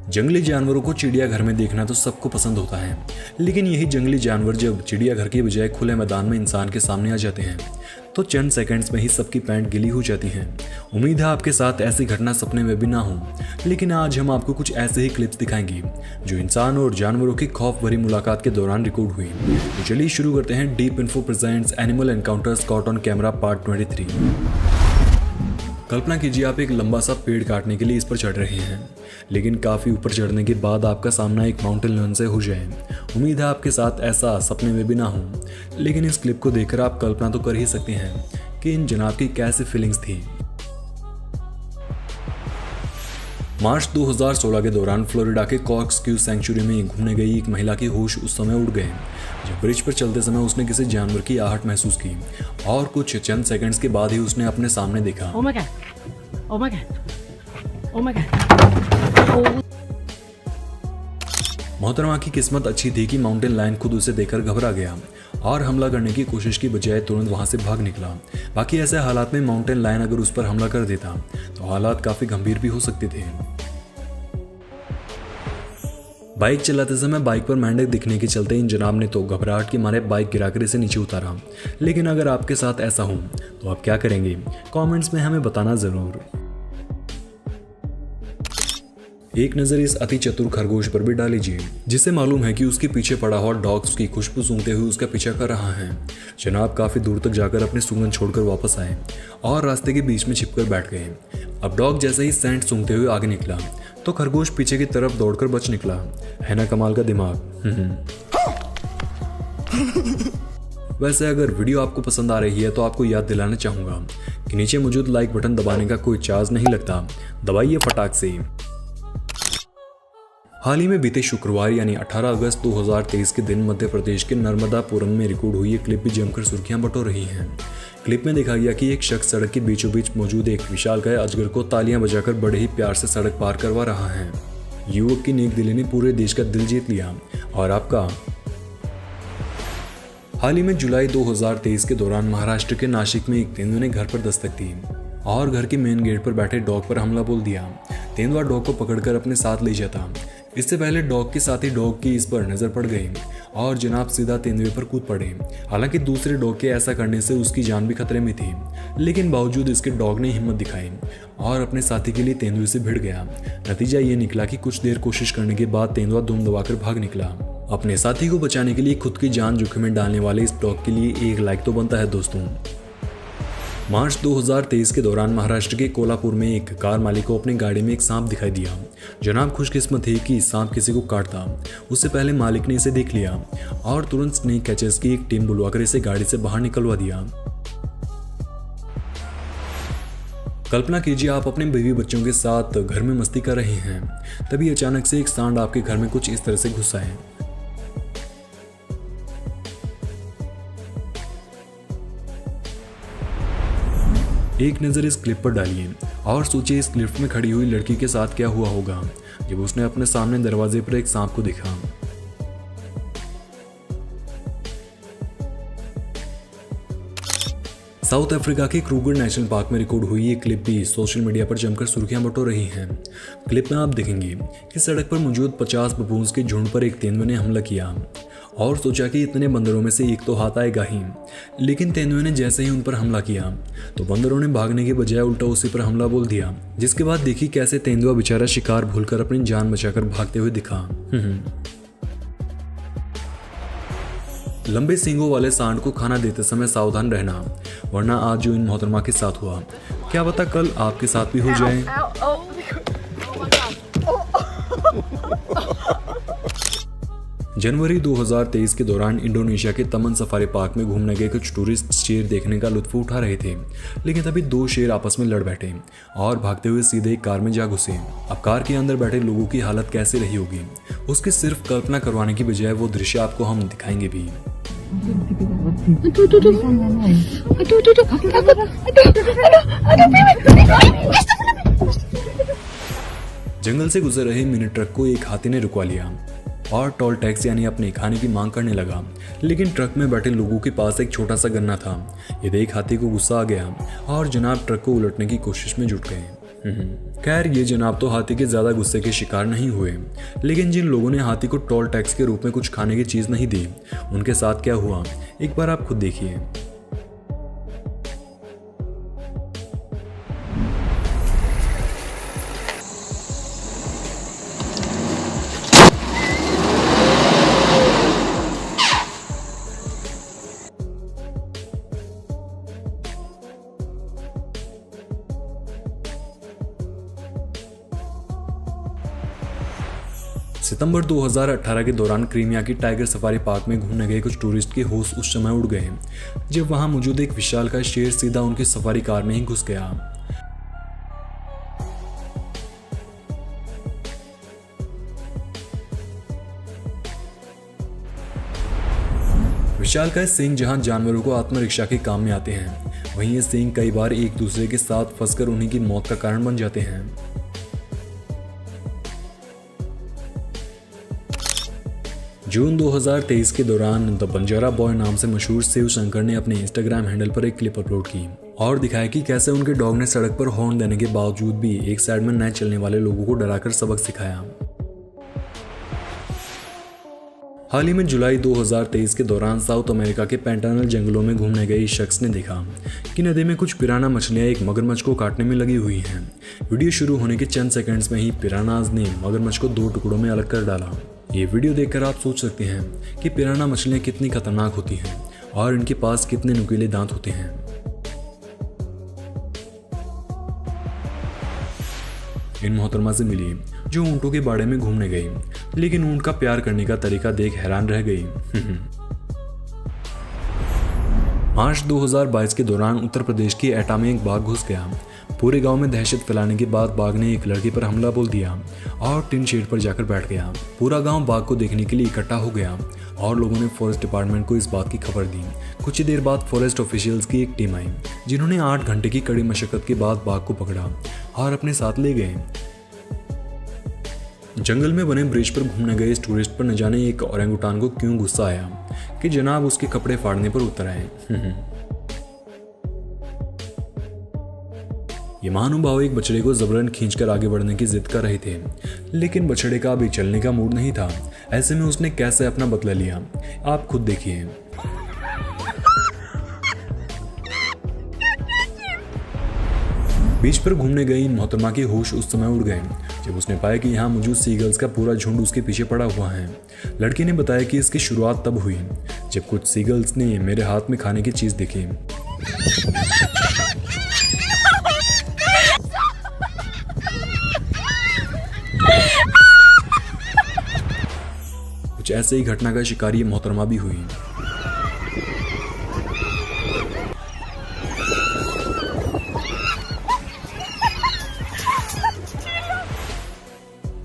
जंगली जानवरों को चिड़ियाघर में देखना तो सबको पसंद होता है, लेकिन यही जंगली जानवर जब चिड़ियाघर के बजाय खुले मैदान में इंसान के सामने आ जाते हैं तो चंद सेकंड्स में ही सबकी पैंट गीली हो जाती है। उम्मीद है आपके साथ ऐसी घटना सपने में भी ना हो, लेकिन आज हम आपको कुछ ऐसे ही क्लिप्स दिखाएंगे जो इंसान और जानवरों की खौफ भरी मुलाकात के दौरान रिकॉर्ड हुई। तो चलिए शुरू करते हैं deep info presents animal encounters caught on camera part 23। कल्पना कीजिए आप एक लंबा सा पेड़ काटने के लिए इस पर चढ़ रहे हैं, लेकिन काफ़ी ऊपर चढ़ने के बाद आपका सामना एक माउंटेन लायन से हो जाए। उम्मीद है आपके साथ ऐसा सपने में भी ना हो, लेकिन इस क्लिप को देखकर आप कल्पना तो कर ही सकते हैं कि इन जनाब की कैसी फीलिंग्स थी। मार्च 2016 के दौरान फ्लोरिडा के कॉर्क्सक्यू सेंचुरी में घूमने गई एक महिला के होश उस समय उड़ गए जब ब्रिज पर चलते समय उसने किसी जानवर की आहट महसूस की और कुछ चंद सेकंड्स के बाद ही उसने अपने सामने देखा। Oh my God. Oh my God. Oh my God. मोहतरमा की किस्मत अच्छी थी कि माउंटेन लायन खुद उसे देखकर घबरा गया और हमला करने की कोशिश की बजाय तुरंत वहां से भाग निकला। बाकी ऐसे हालात में माउंटेन लायन अगर उस पर हमला कर देता तो हालात काफी गंभीर भी हो सकते थे। बाइक चलाते समय बाइक पर मेंढक दिखने के चलते इन जनाब ने तो घबराहट के मारे बाइक गिराकर इसे नीचे उतारा। लेकिन अगर आपके साथ ऐसा हो तो आप क्या करेंगे? कमेंट्स में हमें बताना जरूर। एक नज़र इस अति चतुर खरगोश पर भी डाल लीजिए, जिसे मालूम है कि उसके पीछे पड़ा हुआ डॉग उसकी खुशबू सूंघते हुए उसका पीछा कर रहा है। जनाब काफी दूर तक जाकर अपनी सूंघन छोड़कर वापस आए और रास्ते के बीच में छिपकर बैठ गए। अब डॉग जैसे ही सेंट सूंघते हुए आगे निकला तो खरगोश पीछे की तरफ दौड़कर बच निकला। है ना कमाल का दिमाग। वैसे अगर वीडियो आपको पसंद आ रही है तो आपको याद दिलाना चाहूंगा कि नीचे मौजूद लाइक बटन दबाने का कोई चार्ज नहीं लगता, दबाइए फटाक से। हाल ही में बीते शुक्रवार यानी 18 अगस्त 2023 के दिन मध्य प्रदेश के नर्मदापुरम में रिकॉर्ड हुई एक क्लिप भी जमकर सुर्खियां बटोर रही हैं। क्लिप में देखा गया कि एक शख्स सड़क के बीचों बीच मौजूद एक विशालकाय अजगर को तालियां बजाकर बड़े ही प्यार से सड़क पार करवा रहा है। युवक की नेक दिली ने पूरे देश का दिल जीत लिया। और आपका? हाल ही में जुलाई 2023 के दौरान महाराष्ट्र के नासिक में एक तेंदुए ने घर पर दस्तक दी और घर के मेन गेट पर बैठे डॉग पर हमला बोल दिया। तेंदुआ डॉग को पकड़कर अपने साथ ले जाता। इससे पहले डॉग के साथ ही डॉग की इस पर नजर पड़ गई और जनाब सीधा तेंदुए पर कूद पड़े। हालांकि दूसरे डॉग के ऐसा करने से उसकी जान भी खतरे में थी, लेकिन बावजूद इसके डॉग ने हिम्मत दिखाई और अपने साथी के लिए तेंदुए से भिड़ गया। नतीजा ये निकला कि कुछ देर कोशिश करने के बाद तेंदुआ दुम दबाकर भाग निकला। अपने साथी को बचाने के लिए खुद की जान जोखिम में डालने वाले इस डॉग के लिए एक लाइक तो बनता है दोस्तों। मार्च 2023 के दौरान महाराष्ट्र के कोल्हापुर में एक कार मालिक को अपनी गाड़ी में एक सांप दिखाई दिया। जनाब खुशकिस्मत थे कि सांप किसी को काटता उससे पहले मालिक ने इसे देख लिया और तुरंत स्नेक कैचर्स की एक टीम बुलवाकर इसे गाड़ी से बाहर निकलवा दिया। कल्पना कीजिए आप अपने बीवी बच्चों के साथ घर में मस्ती कर रहे हैं, तभी अचानक से एक सांड आपके घर में कुछ इस तरह से घुस आए। एक नज़र इस क्लिप पर डालिए और सोचिए इस क्लिप में खड़ी हुई लड़की के साथ क्या हुआ होगा जब उसने अपने सामने दरवाजे पर एक सांप को देखा। साउथ अफ्रीका के क्रूगर नेशनल पार्क में रिकॉर्ड हुई ये क्लिप भी सोशल मीडिया पर जमकर सुर्खियां बटोर रही हैं। क्लिप में आप देखेंगे कि सड़क पर मौजूद 50 बबून्स के झुंड पर एक तेंदुए ने हमला किया और सोचा कि इतने बंदरों में से एक तो हाथ आएगा ही, लेकिन तेंदुए ने जैसे ही उन पर हमला किया तो बंदरों ने भागने के बजाय उल्टा उसी पर हमला बोल दिया, जिसके बाद देखी कैसे तेंदुआ बेचारा शिकार भूलकर अपनी जान बचाकर भागते हुए दिखा। लंबे सींगों वाले सांड को खाना देते समय सावधान रहना, वरना आज जो इन मोहतरमा के साथ हुआ क्या पता कल आपके साथ भी हो जाए। जनवरी 2023 के दौरान इंडोनेशिया के तमन सफारी पार्क में घूमने गए कुछ टूरिस्ट शेर देखने का लुत्फ उठा रहे थे, लेकिन तभी दो शेर आपस में लड़ बैठे और भागते हुए सीधे एक कार में जा घुसे। अब कार के अंदर बैठे लोगों की हालत कैसी रही होगी उसकी सिर्फ कल्पना करवाने की बजाय वो दृश्य आपको हम दिखाएंगे भी। जंगल से गुजर रहे मिनी ट्रक को एक हाथी ने रुकवा लिया। और टोल टैक्स यानी अपने खाने की मांग करने लगा। लेकिन ट्रक में बैठे लोगों के पास एक छोटा सा गन्ना था। ये देख हाथी को गुस्सा आ गया और जनाब ट्रक को उलटने की कोशिश में जुट गए। खैर ये जनाब तो हाथी के ज़्यादा गुस्से के शिकार नहीं हुए, लेकिन जिन लोगों ने हाथी को टोल टैक्स के रूप में कुछ खाने की चीज़ नहीं दी, उनके साथ क्या हुआ एक बार आप खुद देखिए। सितंबर 2018 के दौरान क्रीमिया की टाइगर सफारी पार्क में घूमने गए कुछ टूरिस्ट के होश उस समय उड़ गए जब वहां मौजूद एक विशालकाय शेर सीधा उनकी सफारी कार में ही घुस गया। विशालकाय सींग जहां जानवरों को आत्मरक्षा के काम में आते हैं, वहीं ये सींग कई बार एक दूसरे के साथ फंसकर उन्हीं की मौत का कारण बन जाते हैं। जून 2023 के दौरान द बंजारा बॉय नाम से मशहूर शिव शंकर ने अपने इंस्टाग्राम हैंडल पर एक क्लिप अपलोड की और दिखाया कि कैसे उनके डॉग ने सड़क पर हॉर्न देने के बावजूद भी एक साइड में नए चलने वाले लोगों को डराकर सबक सिखाया। हाल ही में जुलाई 2023 के दौरान साउथ अमेरिका के पैंटानल जंगलों में घूमने गए इस शख्स ने देखा कि नदी में कुछ पिराना मछलियां एक मगरमच्छ को काटने में लगी हुई हैं। वीडियो शुरू होने के चंद सेकंड्स में ही पिरानाज ने मगरमच्छ को 2 टुकड़ों में अलग कर डाला। ये वीडियो देखकर आप सोच सकते हैं कि पिराना मछलियां कितनी खतरनाक होती हैं और इनके पास कितने नुकीले दांत होते हैं। इन मोहतरमा से मिली जो ऊंटों के बाड़े में घूमने गई, लेकिन ऊंट का प्यार करने का तरीका देख हैरान रह गई। मार्च 2022 के दौरान उत्तर प्रदेश की एटा में एक बाघ घुस गया। पूरे गांव में दहशत फैलाने के बाद बाघ ने एक लड़की पर हमला बोल दिया और टिन शेड पर जाकर बैठ गया। पूरा गांव बाघ को देखने के लिए इकट्ठा हो गया और लोगों ने फॉरेस्ट डिपार्टमेंट को इस बात की खबर दी। कुछ ही देर बाद फॉरेस्ट ऑफिशियल्स की एक टीम आई, जिन्होंने 8 घंटे की कड़ी मशक्कत के बाद बाघ को पकड़ा और अपने साथ ले गए। जंगल में बने ब्रिज पर घूमने गए इस टूरिस्ट पर न जाने एक ओरेंगुटान को क्यों गुस्सा आया कि जनाब उसके कपड़े फाड़ने पर उतर आए। ये महानुभाव एक बछड़े को जबरन खींचकर आगे बढ़ने की जिद कर रहे थे, लेकिन बछड़े का अभी चलने का मूड नहीं था। ऐसे में उसने कैसे अपना बदला लिया आप खुद देखिए। बीच पर घूमने गई इन मोहतरमा के होश उस समय उड़ गए जब उसने पाया कि यहाँ मौजूद सीगल्स का पूरा झुंड उसके पीछे पड़ा हुआ है। लड़की ने बताया कि इसकी शुरुआत तब हुई जब कुछ सीगल्स ने मेरे हाथ में खाने की चीज देखी। कुछ ऐसे ही घटना का शिकार ये मोहतरमा भी हुई।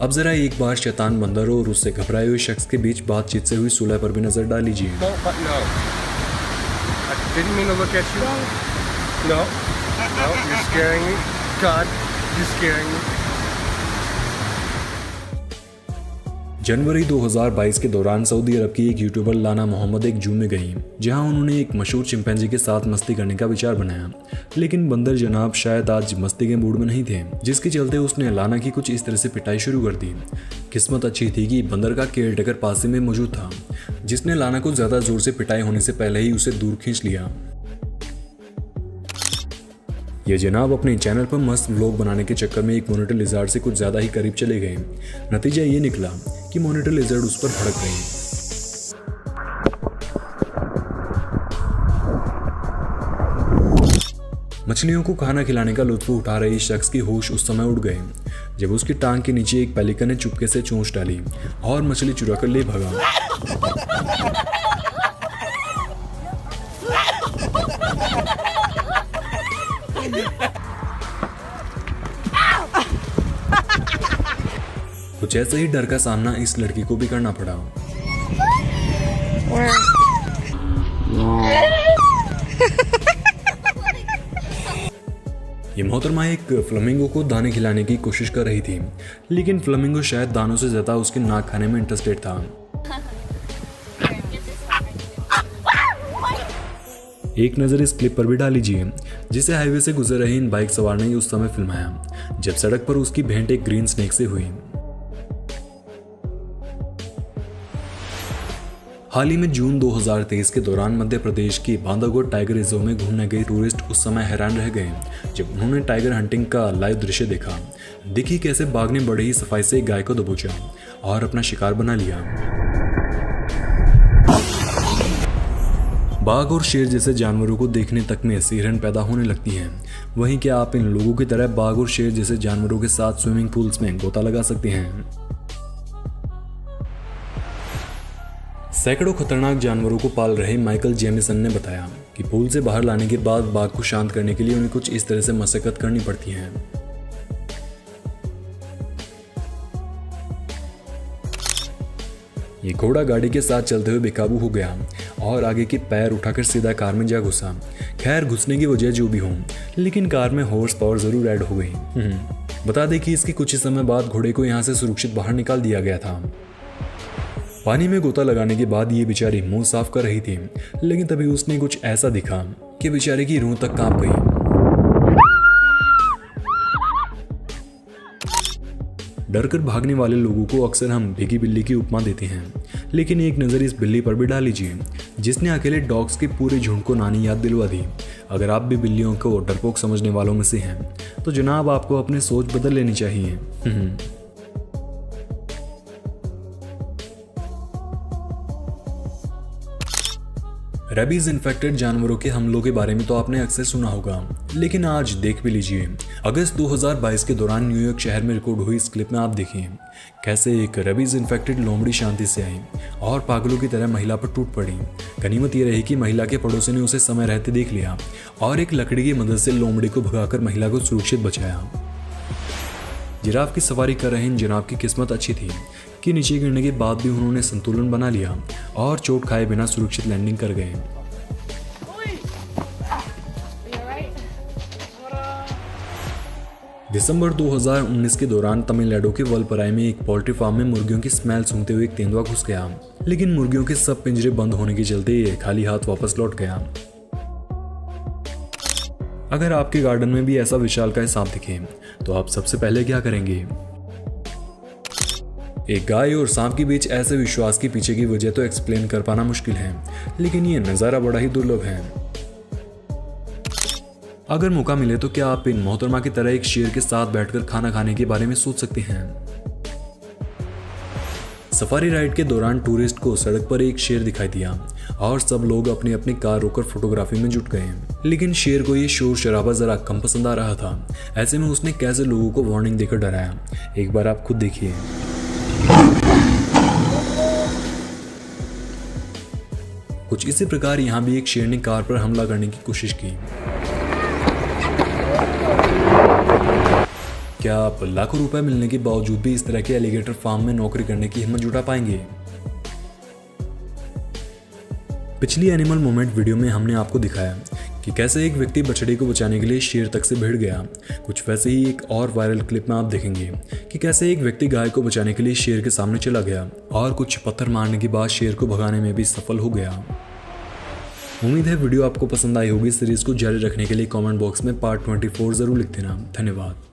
अब जरा एक बार शैतान बंदर और उससे घबराए हुए शख्स के बीच बातचीत से हुई सुलह पर भी नजर डाल लीजिए। जनवरी 2022 के दौरान सऊदी अरब की एक यूट्यूबर लाना मोहम्मद एक जू में गई, जहां उन्होंने एक मशहूर चिंपैंजी के साथ मस्ती करने का विचार बनाया। लेकिन बंदर जनाब शायद आज मस्ती के मूड में नहीं थे, जिसके चलते उसने लाना की कुछ इस तरह से पिटाई शुरू कर दी। किस्मत अच्छी थी कि बंदर का केयरटेकर पास में मौजूद था, जिसने लाना को ज्यादा जोर से पिटाई होने से पहले ही उसे दूर खींच लिया। ये जनाब अपने चैनल पर मस्त व्लॉग बनाने के चक्कर में एक मॉनिटर लिजर्ड से कुछ ज्यादा ही करीब चले गए। नतीजा ये निकला कि मॉनिटर लिजर्ड उस पर भड़क गई। मछलियों को खाना खिलाने का लुत्फ उठा रहे इस शख्स की होश उस समय उड़ गए जब उसकी टांग के नीचे एक पेलिकन ने चुपके से चोंच डाली और मछली चुरा कर ले भागा। कुछ ऐसे ही डर का सामना इस लड़की को भी करना पड़ा। ये मोहतरमा एक फ्लेमिंगो को दाने खिलाने की कोशिश कर रही थी, लेकिन फ्लेमिंगो शायद दानों से ज़्यादा उसके नाक खाने में इंटरेस्टेड था। एक नज़र इस क्लिप पर भी डाल लीजिए, जिसे हाईवे से गुजर रहे इन बाइक सवार ने उस समय फिल्माया जब सड़क पर उसकी भेंट एक ग्रीन स्नेक से हुई। हाल ही में जून 2023 के दौरान मध्य प्रदेश की बांधवगढ़ टाइगर रिजर्व में घूमने गए टूरिस्ट उस समय हैरान रह गए जब उन्होंने टाइगर हंटिंग का लाइव दृश्य देखा। देखिए कैसे बाघ ने बड़े ही सफाई से एक गाय को दबोचा और अपना शिकार बना लिया। बाघ और शेर जैसे जानवरों को देखने तक में सिहरन पैदा होने लगती है। वहीं क्या आप इन लोगों की तरह बाघ और शेर जैसे जानवरों के साथ स्विमिंग पूल्स में गोता लगा सकते हैं? सैकड़ों खतरनाक जानवरों को पाल रहे माइकल जेमिसन ने बताया कि पूल से बाहर लाने के बाद बाघ को शांत करने के लिए उन्हें कुछ इस तरह से मशक्कत करनी पड़ती है। ये घोड़ा गाड़ी के साथ चलते हुए बेकाबू हो गया और आगे की पैर उठाकर सीधा कार में जा घुसा। खैर घुसने की वजह जो भी हो, लेकिन कार में हॉर्स पावर जरूर ऐड हो गई। बता दें कि इसके कुछ ही समय बाद घोड़े को यहाँ से सुरक्षित बाहर निकाल दिया गया था। पानी में गोता लगाने के बाद ये बेचारी मुंह साफ कर रही थी, लेकिन तभी उसने कुछ ऐसा दिखा कि बेचारे की रूह तक कांप गई। डरकर भागने वाले लोगों को अक्सर हम भीगी बिल्ली की उपमा देते हैं, लेकिन एक नज़र इस बिल्ली पर भी डाल लीजिए, जिसने अकेले डॉग्स के पूरे झुंड को नानी याद दिलवा दी। अगर आप भी बिल्लियों को डरपोक समझने वालों में से हैं, तो जनाब आपको अपनी सोच बदल लेनी चाहिए। रेबीज इन्फेक्टेड जानवरों के हमलों के बारे में तो आपने अक्सर सुना होगा, लेकिन आज देख भी लीजिए। अगस्त 2022 के दौरान न्यूयॉर्क शहर में रिकॉर्ड हुई इस क्लिप में आप देखिए कैसे एक रेबीज इन्फेक्टेड लोमड़ी शांति से आई और पागलों की तरह महिला पर टूट पड़ी। गनीमत यह रही कि महिला के पड़ोसी ने उसे समय रहते देख लिया और एक लकड़ी की मदद से लोमड़ी को भगाकर महिला को सुरक्षित बचाया। जिराफ की सवारी कर रहे इन जिराफ की किस्मत अच्छी थी कि नीचे गिरने के बाद भी उन्होंने संतुलन बना लिया और चोट खाए बिना सुरक्षित लैंडिंग कर गए। दिसंबर 2019 के दौरान तमिलनाडु के वलपराई में एक पोल्ट्री फार्म में मुर्गियों की स्मेल सूंघते हुए एक तेंदुआ घुस गया, लेकिन मुर्गियों के सब पिंजरे बंद होने के चलते ये खाली हाथ वापस लौट गया। अगर आपके गार्डन में भी ऐसा विशालकाय सांप दिखे तो आप सबसे पहले क्या करेंगे? एक गाय और सांप के बीच ऐसे विश्वास के पीछे की वजह तो एक्सप्लेन कर पाना मुश्किल है, लेकिन ये नज़ारा बड़ा ही दुर्लभ है। अगर मौका मिले तो क्या आप इन मोहतरमा की तरह एक शेर के साथ बैठकर खाना खाने के बारे में सोच सकते हैं? सफारी राइड के दौरान टूरिस्ट को सड़क पर एक शेर दिखाई दिया और सब लोग अपनी अपनी कार रोककर फोटोग्राफी में जुट गए, लेकिन शेर को ये शोर शराबा जरा कम पसंद आ रहा था। ऐसे में उसने कैसे लोगों को वार्निंग देकर डराया, एक बार आप खुद देखिए। कुछ इसी प्रकार यहाँ भी एक शेर ने कार पर हमला करने की कोशिश की। क्या आप लाखों रुपए मिलने के बावजूद भी इस तरह के एलिगेटर फार्म में नौकरी करने की हिम्मत जुटा पाएंगे? पिछली एनिमल मोमेंट वीडियो में हमने आपको दिखाया कि कैसे एक व्यक्ति बछड़े को बचाने के लिए शेर तक से भिड़ गया। कुछ वैसे ही एक और वायरल क्लिप में आप देखेंगे कि कैसे एक व्यक्ति गाय को बचाने के लिए शेर के सामने चला गया और कुछ पत्थर मारने के बाद शेर को भगाने में भी सफल हो गया। उम्मीद है वीडियो आपको पसंद आई होगी। सीरीज को जारी रखने के लिए कमेंट बॉक्स में पार्ट 24 जरूर लिख देना। धन्यवाद।